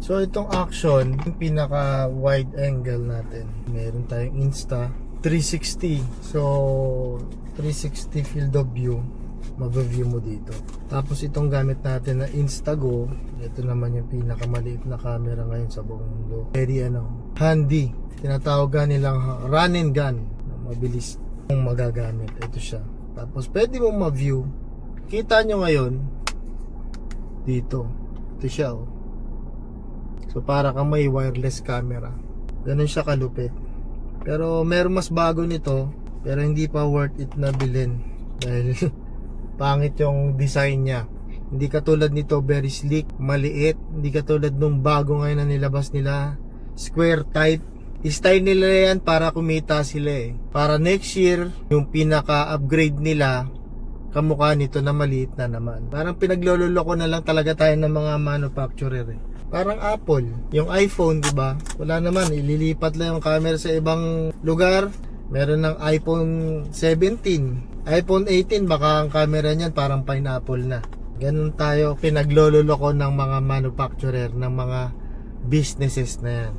So itong Action, yung pinaka wide angle natin, meron tayong Insta 360. So 360 field of view, mag-view mo dito. Tapos itong gamit natin na Instago, ito naman yung pinakamaliit na camera ngayon sa buong mundo. Very handy. Tinatawagan nilang run and gun. Mabilis kung magagamit. Ito siya. Tapos pwede mong ma-view. Kita nyo ngayon dito. Ito siya So para kang may wireless camera. Ganun siya kalupit. Pero meron mas bago nito, pero hindi pa worth it na bilhin dahil pangit yung design niya. Hindi katulad nito, very sleek, maliit. Hindi katulad nung bago ngayon na nilabas nila, square type. Style nila yan para kumita sila Para next year, yung pinaka-upgrade nila, kamukha nito na maliit na naman. Parang pinagloloko na lang talaga tayo ng mga manufacturer Parang Apple, yung iPhone, di ba? Wala naman, ililipat lang yung camera sa ibang lugar. Meron ng iPhone 17, iPhone 18, baka ang camera niyan parang pineapple na. Ganun tayo pinagloloko ng mga manufacturer, ng mga businesses na yan.